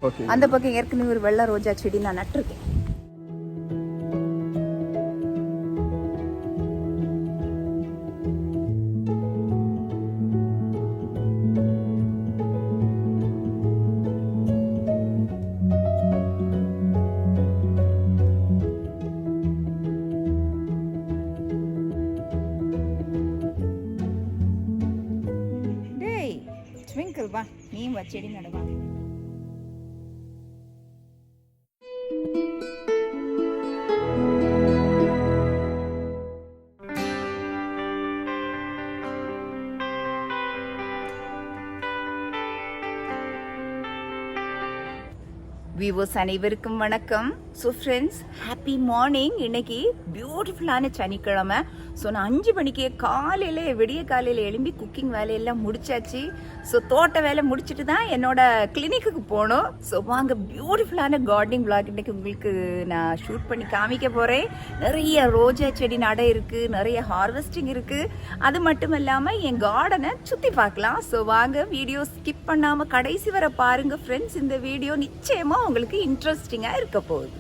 அந்த பக்கம் ஏற்கனவே ஒரு வெள்ளை ரோஜா செடி நான் நட்டிருக்கேன். ட்விங்கிள் வா, நீயும் வா, செடி நடுவா. வியூவர்ஸ் அனைவருக்கும் வணக்கம். So friends, happy morning. இன்னைக்கு பியூட்டிஃபுல்லான சனிக்கிழமை. ஸோ நான் 5 மணிக்கே விடிய காலையில் எழும்பி குக்கிங் வேலையெல்லாம் முடிச்சாச்சு. ஸோ தோட்ட வேலை முடிச்சுட்டு தான் என்னோட கிளினிக்கு போகணும். ஸோ வாங்க, பியூட்டிஃபுல்லான கார்டனிங் விளாக் இன்னைக்கு உங்களுக்கு நான் ஷூட் பண்ணி காமிக்க போகிறேன். நிறைய ரோஜா செடி நடை இருக்குது, நிறைய ஹார்வெஸ்டிங் இருக்குது. அது மட்டும் இல்லாமல் என் கார்டனை சுற்றி பார்க்கலாம். ஸோ வாங்க, வீடியோ ஸ்கிப் பண்ணாமல் கடைசி வரை பாருங்கள் ஃப்ரெண்ட்ஸ். இந்த வீடியோ நிச்சயமாக உங்களுக்கு இன்ட்ரெஸ்டிங்கா இருக்க போகுது.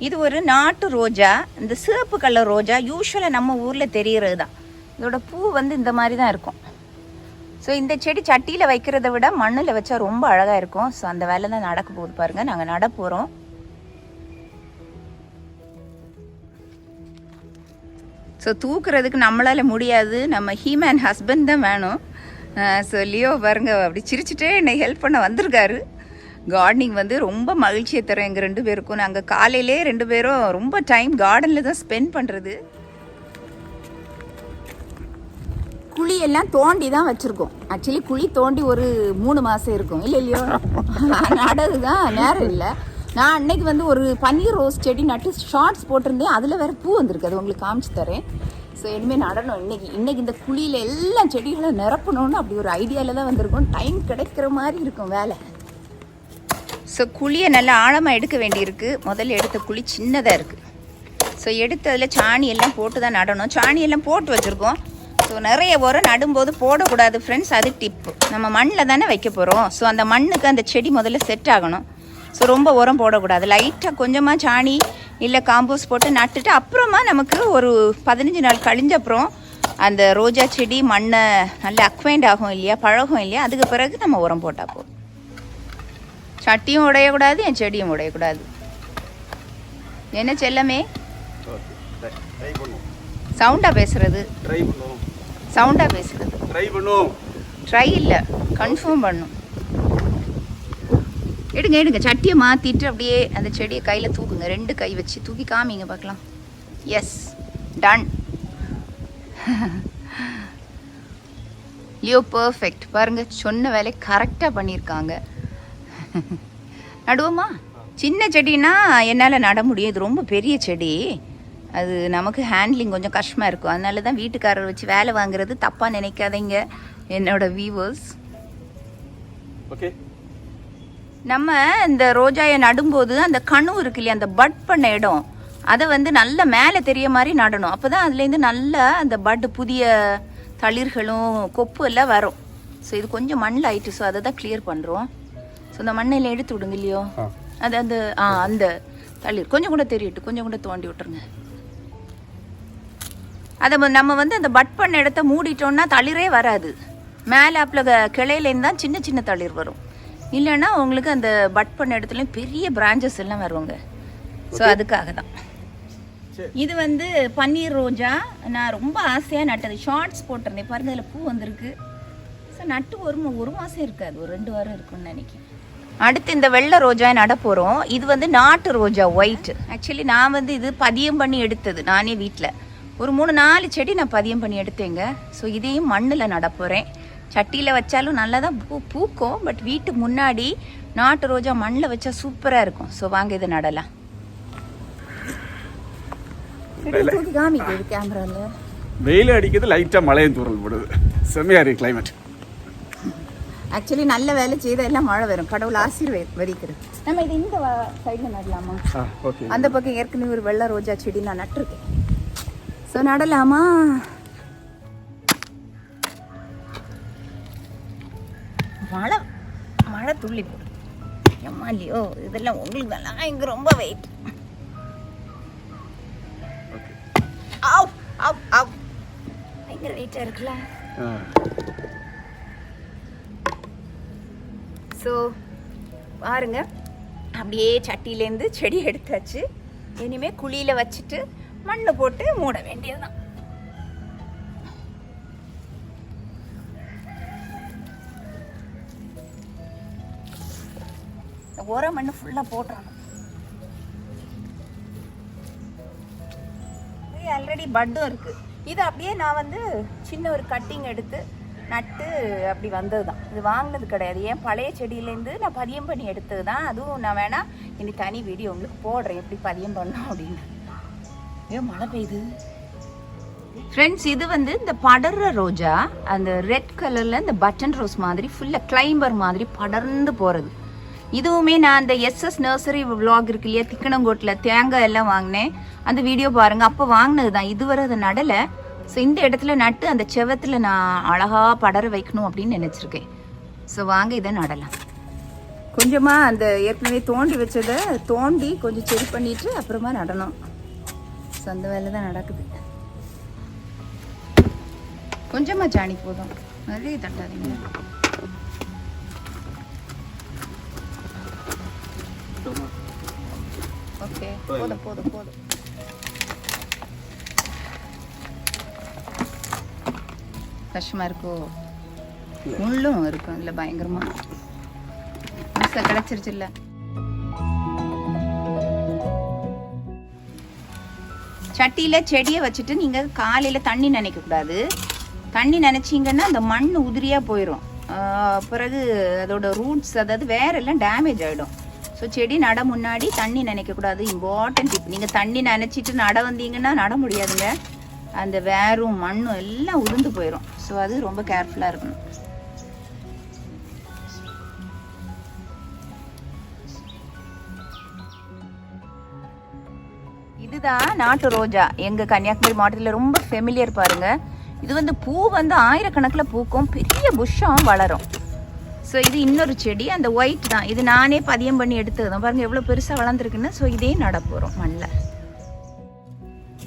இது ஒரு நாட்டு ரோஜா. இந்த சிவப்பு கலர் ரோஜா யூஸ்வலா நம்ம ஊர்ல தெரியறது தான். இதோட பூ வந்து இந்த மாதிரி தான் இருக்கும். ஸோ இந்த செடி சட்டியில வைக்கிறத விட மண்ணில் வச்சா ரொம்ப அழகா இருக்கும். ஸோ அந்த வேலை தான் நடக்க போகுது பாருங்க. நாங்கள் நட போறோம். ஸோ தூக்குறதுக்கு நம்மளால முடியாது, நம்ம ஹீமேன் ஹஸ்பண்ட் தான் வேணும். ஸோ லியோ பாருங்க, அப்படி சிரிச்சுட்டே என்னை ஹெல்ப் பண்ண வந்திருக்காரு. கார்டனிங் வந்து ரொம்ப மகிழ்ச்சியை தரும் எங்கள் 2 பேருக்கும். நாங்கள் காலையிலே 2 பேரும் ரொம்ப டைம் கார்டனில் தான் ஸ்பெண்ட் பண்ணுறது. குழியெல்லாம் தோண்டி தான் வச்சுருக்கோம். ஆக்சுவலி குழி தோண்டி ஒரு 3 மாதம் இருக்கும். இல்லையோ நடது தான் நேரம் இல்லை. நான் அன்னைக்கு வந்து ஒரு பன்னீர் ரோஸ் செடி நட்டு ஷார்ட்ஸ் போட்டிருந்தேன். அதில் வேறு பூ வந்திருக்கு, அது உங்களுக்கு காமிச்சு தரேன். ஸோ இனிமேல் நடணும். இன்னைக்கு இந்த குழியில் எல்லாம் செடிகளை நிரப்பணும்னு அப்படி ஒரு ஐடியாவில் தான் வந்திருக்கும். டைம் கிடைக்கிற மாதிரி இருக்கும் வேலை. ஸோ குழியை நல்லா ஆழமாக எடுக்க வேண்டியிருக்கு. முதல்ல எடுத்த குழி சின்னதாக இருக்குது. ஸோ எடுத்து அதில் சாணி எல்லாம் போட்டு தான் நடணும். சாணி எல்லாம் போட்டு வச்சுருக்கோம். ஸோ நிறைய உரம் நடும்போது போடக்கூடாது ஃப்ரெண்ட்ஸ், அது டிப்பு. நம்ம மண்ணில் தானே வைக்க போகிறோம். ஸோ அந்த மண்ணுக்கு அந்த செடி முதல்ல செட் ஆகணும். ஸோ ரொம்ப உரம் போடக்கூடாது. லைட்டாக கொஞ்சமாக சாணி இல்லை காம்போஸ்ட் போட்டு நட்டுட்டு அப்புறமா நமக்கு ஒரு 15 நாள் கழிஞ்ச அப்புறம் அந்த ரோஜா செடி மண்ணை நல்லா அக்வைண்ட் ஆகும் இல்லையா, பழகும் இல்லையா, அதுக்கு பிறகு நம்ம உரம் போட்டால் போதும். சட்டியும் உடையக்கூடாது, என் செடியும் உடையக்கூடாது. என்ன செல்லமே சவுண்டாக பேசுறது, சவுண்டாக பேசுறது ட்ரை இல்லை, கன்ஃபார்ம் பண்ணும். எடுங்க சட்டியை மாற்றிட்டு அப்படியே அந்த செடியை கையில் தூக்குங்க. 2 கை வச்சு தூக்கி காமிங்க பார்க்கலாம். Yes, done. Leo perfect. பாருங்க, சொன்ன வேலையை கரெக்டாக பண்ணியிருக்காங்க. நடுவோமா? சின்ன செடினா என்னால் நட முடியும். இது ரொம்ப பெரிய செடி, அது நமக்கு ஹேண்ட்லிங் கொஞ்சம் கஷ்டமாக இருக்கும். அதனால தான் வீட்டுக்காரர் வச்சு வேலை வாங்குறது. தப்பாக நினைக்காதீங்க என்னோட வியூவர்ஸ். ஓகே, நம்ம இந்த ரோஜாயை நடும்போது அந்த கணு இருக்கு இல்லையா, அந்த பட் பண்ண இடம், அதை வந்து நல்ல மேலே தெரிய மாதிரி நடணும். அப்போ தான் அதுலேருந்து நல்ல அந்த பட் புதிய தளிர்களும் கொப்பு எல்லாம் வரும். ஸோ இது கொஞ்சம் மண்ணில் ஆயிட்டு. ஸோ அதை தான் கிளியர் பண்ணுறோம். ஸோ இந்த மண்ணில் எடுத்து விடுங்க இல்லையோ, அது அந்த அந்த தளிர் கொஞ்சம் கூட தெரியட்டும், கொஞ்சம் கூட தோண்டி விட்டுருங்க. அதை நம்ம வந்து அந்த பட் பண்ண இடத்த மூடிட்டோம்னா தளிரே வராது. மேலே அப்பில் கிளையிலேருந்து தான் சின்ன சின்ன தளிர் வரும். இல்லைன்னா உங்களுக்கு அந்த பட் பண்ண இடத்துலையும் பெரிய பிரான்ச்சஸ் எல்லாம் வருவாங்க. ஸோ அதுக்காக தான். இது வந்து பன்னீர் ரோஜா. நான் ரொம்ப ஆசையாக நட்டது. ஷார்ட்ஸ் போட்டிருந்தேன் பாருங்க, அதில் பூ வந்திருக்கு. ஸோ நட்டு ஒரு மாதம் இருக்காது, ஒரு 2 வாரம் இருக்குன்னு நினைக்கிறேன். அடுத்து இந்த வெள்ளை ரோஜா நட போகிறோம். இது வந்து நாட்டு ரோஜா, ஒயிட். ஆக்சுவலி நான் வந்து இது பதியம் பண்ணி எடுத்தது நானே வீட்டில். ஒரு 3-4 செடி நான் பதியம் பண்ணி எடுத்தேங்க. ஸோ இதையும் மண்ணில் நட போகிறேன். சட்டியில் வச்சாலும் நல்லா தான் பூக்கும். பட் வீட்டு முன்னாடி நாட்டு ரோஜா மண்ணில் வச்சா சூப்பராக இருக்கும். ஸோ வாங்க இதை நடலாம். கேமரால வெயில் அடிக்கிறது, லைட்டாக மழையும் தூரல் போடுது. செம்மையா இருக்கு கிளைமேட். ஆக்சுவலி நல்ல வேலை செய்த எல்லாம் மழை வரும். கடவுள் ஆசீர்வதிக்கிறது. நம்ம இது இந்த சைடில் நடலாமா? அந்த பக்கம் ஏற்கனவே ஒரு வெள்ளை ரோஜா செடி நான் நட்டிருக்கேன். ஸோ நடலாமா? மழை மழை துள்ளி போடும் ஏம்மா இல்லையோ இதெல்லாம் உங்களுக்கு தான் இங்கே ரொம்ப வெயிட். ஆவ் ஆவ் ஆவ் பயங்கர வெயிட்டாக இருக்குல்ல. ஸோ பாருங்க அப்படியே சட்டியிலேருந்து செடி எடுத்தாச்சு. இனிமேல் குழியில் வச்சுட்டு மண்ணை போட்டு மூட வேண்டியதுதான். ஓர மண்ணு ஃபுல்லாக போட்டுறணும். ஆல்ரெடி பட்டும் இருக்குது. இது அப்படியே நான் வந்து சின்ன ஒரு கட்டிங் எடுத்து நட்டு அப்படி வந்தது தான். இது வாங்கினது கிடையாது. ஏன் பழைய செடியிலேருந்து நான் பதியம் பண்ணி எடுத்தது தான். அதுவும் நான் வேணா இனி தனி வீடியோ உங்களுக்கு போடுறேன் எப்படி பதியம் பண்ணோம் அப்படின்னு. ஏன் மழை பெய்யுது ஃப்ரெண்ட்ஸ். இது வந்து இந்த படர்ற ரோஜா, அந்த ரெட் கலரில் இந்த பட்டன் ரோஸ் மாதிரி ஃபுல்லாக கிளைம்பர் மாதிரி படர்ந்து போகிறது. இதுவுமே நான் அந்த எஸ்எஸ் நர்சரி விலாக் இருக்கு இல்லையா, திக்கணங்கோட்டில் தேங்காய் எல்லாம் வாங்கினேன். அந்த வீடியோ பாருங்கள். அப்போ வாங்கினது தான். இதுவரை அதை நடலை. ஸோ இந்த இடத்துல நட்டு அந்த செவத்தில் நான் அழகாக படர வைக்கணும் அப்படின்னு நினச்சிருக்கேன். ஸோ வாங்க இதை நடலாம். கொஞ்சமாக அந்த ஏற்கனவே தோண்டி வச்சதை தோண்டி கொஞ்சம் செடி பண்ணிட்டு அப்புறமா நடணும். ஸோ அந்த வேலை தான் நடக்குது. கொஞ்சமாக சாணி போதும், நிறைய தட்டாதீங்க. ஓகே போதும் போதும் போதும். கஷ்டமா இருக்கோ? முள்ளும் இருக்கும் இல்லை பயங்கரமா. கிடைச்சிருச்சு இல்லை. சட்டியில செடியை வச்சுட்டு நீங்க காலையில தண்ணி நினைக்க கூடாது. தண்ணி நினைச்சீங்கன்னா அந்த மண் உதிரியா போயிடும். பிறகு அதோட ரூட்ஸ் அதாவது வேற எல்லாம் டேமேஜ் ஆயிடும். ஸோ செடி நட முன்னாடி தண்ணி நினைக்கக்கூடாது. Important tip. நீங்கள் தண்ணி நினச்சிட்டு நட வந்தீங்கன்னா நட முடியாதுங்க. அந்த வேரும் மண்ணும் எல்லாம் உதிர்ந்து போயிடும். ஸோ அது ரொம்ப கேர்ஃபுல்லாக இருக்கணும். இதுதான் நாட்டு ரோஜா. எங்கள் கன்னியாகுமரி மாவட்டத்தில் ரொம்ப ஃபெமிலியர் பாருங்க. இது வந்து பூ வந்து ஆயிரக்கணக்கில் பூக்கும், பெரிய புஷ்ஷம் வளரும். ஸோ இது இன்னொரு செடி, அந்த ஒயிட் தான். இது நானே பதியம் பண்ணி எடுத்தது தான். பாருங்கள் எவ்வளோ பெருசாக வளர்ந்துருக்குன்னு. ஸோ இதே நட போகிறோம் மண்ணில்.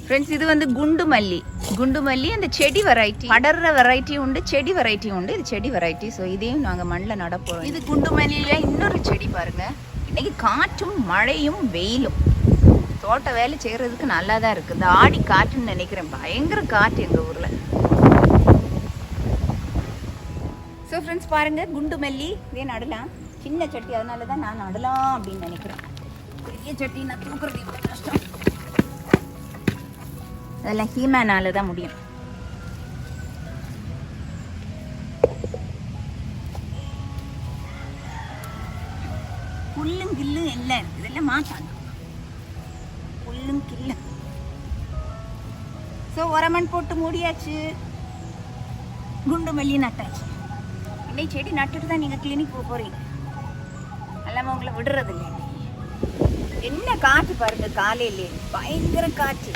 ஃப்ரெண்ட்ஸ் இது வந்து குண்டு மல்லி. குண்டு மல்லி அந்த செடி வெரைட்டி, படர்ற வெரைட்டி உண்டு, செடி வெரைட்டி உண்டு. இது செடி வெரைட்டி. ஸோ இதையும் நாங்கள் மண்ணில் நட போகிறோம். இது குண்டு மல்லியில் இன்னொரு செடி பாருங்கள். இன்னைக்கு காற்றும் மழையும் வெயிலும் தோட்ட வேலை செய்கிறதுக்கு நல்லா தான் இருக்குது. இந்த ஆடி காற்றுன்னு நினைக்கிறேன். பயங்கர காற்று எங்கள் ஊரில். ஸோ ஃப்ரெண்ட்ஸ் பாருங்கள் குண்டு மல்லி இதே நடலாம். சின்ன சட்டி, அதனால தான் நான் நடலாம் அப்படின்னு நினைக்கிறேன். பெரிய சட்டி நான் தூக்குறது இவ்வளோ கஷ்டம். அதெல்லாம் ஹீமேனால தான் முடியும். புல்லும் கில்லும் எல்லாம் இருக்குது. இதெல்லாம் மாட்டாங்க புல்லும் கில்லும். ஸோ உரமண் போட்டு மூடியாச்சு. குண்டு மல்லி நட்டாச்சு. இன்னைக்கு செடி நட்டுட்டு தான் நீங்கள் கிளினிக் போக போகிறீங்க. எல்லாமே உங்களை விடுறது இல்லை. என்ன காற்று பாருங்க. காலையிலே பயங்கர காற்று.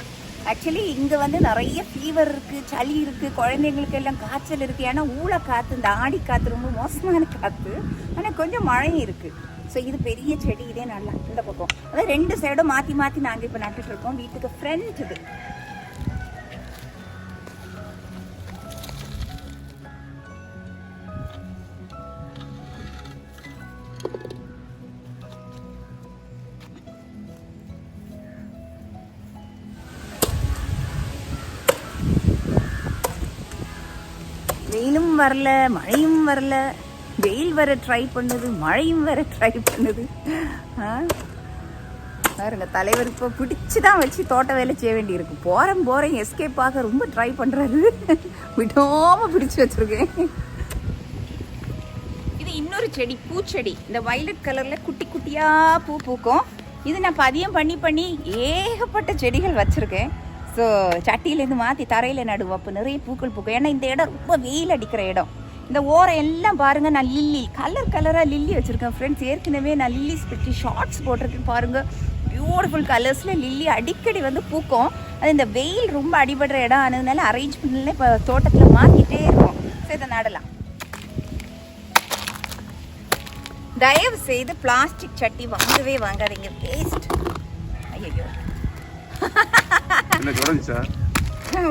ஆக்சுவலி இங்கே வந்து நிறைய ஃபீவர் இருக்குது, சளி இருக்குது, குழந்தைங்களுக்கு எல்லாம் காய்ச்சல் இருக்குது. ஏன்னா ஊழ காற்று, இந்த ஆடி காற்று ரொம்ப மோசமான காற்று. ஆனால் கொஞ்சம் மழையும் இருக்குது. ஸோ இது பெரிய செடி. இதே நல்லா இந்த பக்கம் அதாவது 2 சைடும் மாற்றி மாற்றி நாங்கள் இப்போ நட்டுட்டு இருக்கோம். வீட்டுக்கு ஃப்ரெண்ட் இது. வெயிலும் வரல, மழையும் வரல. வெயில் வர ட்ரை பண்ணுது, மழையும் வர ட்ரை பண்ணுது. பாருங்க தலைவர் இப்போ பிடிச்சி தான் வச்சு தோட்ட வேலை செய்ய வேண்டியிருக்கு. போகிறேன் எஸ்கேப் ஆக ரொம்ப ட்ரை பண்ணுறாரு. விடாமல் பிடிச்சி வச்சுருக்கேன். இது இன்னொரு செடி, பூச்செடி. இந்த வயலட் கலரில் குட்டி குட்டியாக பூ பூக்கும். இது நான் பதியம் பண்ணி ஏகப்பட்ட செடிகள் வச்சுருக்கேன். ஸோ சட்டியிலேருந்து மாற்றி தரையில் நடுவோம். அப்போ நிறைய பூக்கள் பூக்கும். ஏன்னா இந்த இடம் ரொம்ப வெயில் அடிக்கிற இடம். இந்த ஓரம் எல்லாம் பாருங்கள். நான் லில்லி கலராக லில்லி வச்சுருக்கேன் ஃப்ரெண்ட்ஸ். ஏற்கனவே நான் லில்லி ஸ்பெட்டி ஷார்ட்ஸ் போட்டிருக்கேன் பாருங்கள். பியூட்டிஃபுல் கலர்ஸில் லில்லி அடிக்கடி வந்து பூக்கும். அது இந்த வெயில் ரொம்ப அடிபடுற இடம் ஆனதுனால அரேஞ்ச்மெண்ட்ல இப்போ தோட்டத்தில் மாற்றிட்டே இருக்கும். ஸோ இதை நடலாம். தயவு செய்து பிளாஸ்டிக் சட்டி வாங்கவே வாங்காதீங்க, வேஸ்ட். ஐயோ என்ன குறைஞ்சா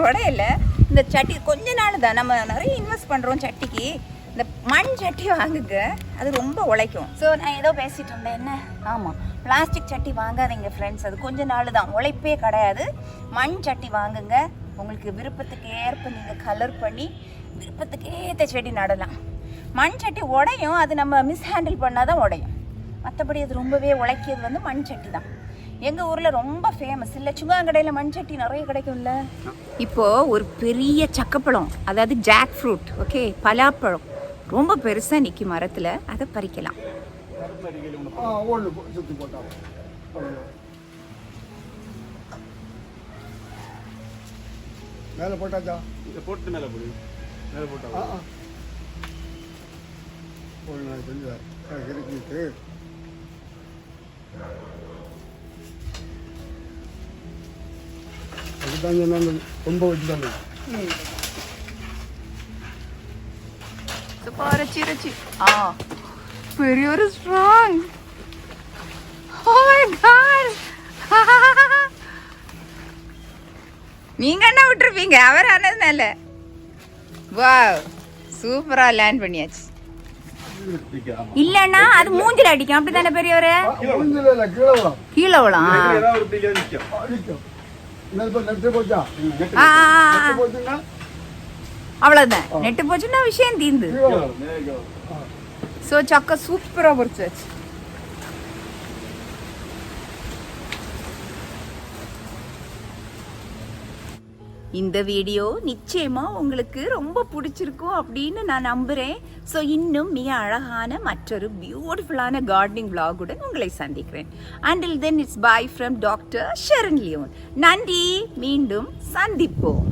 உடையல. இந்த சட்டி கொஞ்ச நாள் தான், நம்ம நிறைய இன்வெஸ்ட் பண்ணுறோம் சட்டிக்கு. இந்த மண் சட்டி வாங்குங்க, அது ரொம்ப உழைக்கும். ஸோ நான் ஏதோ பேசிகிட்டு இருந்தேன், என்ன? ஆமாம், பிளாஸ்டிக் சட்டி வாங்காதீங்க ஃப்ரெண்ட்ஸ், அது கொஞ்ச நாள் தான், உழைப்பே கிடையாது. மண் சட்டி வாங்குங்க, உங்களுக்கு விருப்பத்துக்கு ஏற்ப நீங்கள் கலர் பண்ணி விருப்பத்துக்கு ஏற்ற செடி நடலாம். மண் சட்டி உடையும், அது நம்ம மிஸ்ஹேண்டில் பண்ணால் தான் உடையும். மற்றபடி அது ரொம்பவே உழைக்கியது வந்து மண் சட்டி தான். எங்கள் ஊரில் ரொம்ப ஃபேமஸ் இல்லை, சுங்காங்கடையில் மண் சட்டி நிறைய கிடைக்கும்ல. இப்போது ஒரு பெரிய சக்கப்பழம், அதாவது ஜாக் ஃப்ரூட், ஓகே, பலாப்பழம் ரொம்ப பெருசாக நிற்கும் மரத்தில், அதை பறிக்கலாம். மேலே போட்டாச்சா? இதை போட்டு மேலே போடு, மேலே போட்டா ஒரு நாள் செஞ்சேன் இறக்கிட்டு அதுதான் சொன்னாங்க, ரொம்ப வச்சுட்டாங்க. ரச்சி பெரிய ஒரு ஸ்ட்ராங். Oh my God. நீங்க என்ன விட்டுருப்பீங்க, அவர் ஆனதுனால. வாவ், சூப்பரா லேண்ட் பண்ணியாச்சு. இல்லன்னா அது மூஞ்சில அடிக்கும், அப்படித்தானே பெரியவரே? கீழே விழாம். அவ்வளவுதான், நெட்டு போச்சுன்னா விஷயம் தீர்ந்து. ஸோ சக்கை சூப்பரா பொரிச்சாச்சு. இந்த வீடியோ நிச்சயமா உங்களுக்கு ரொம்ப பிடிச்சிருக்கும் அப்படின்னு நான் நம்புறேன். ஸோ இன்னும் மிக அழகான மற்றொரு பியூட்டிஃபுல்லான கார்டனிங் vlog-உடன் உங்களை சந்திக்கிறேன். Until then, it's bye from Dr. Sharon Leon. நன்றி, மீண்டும் சந்திப்போம்.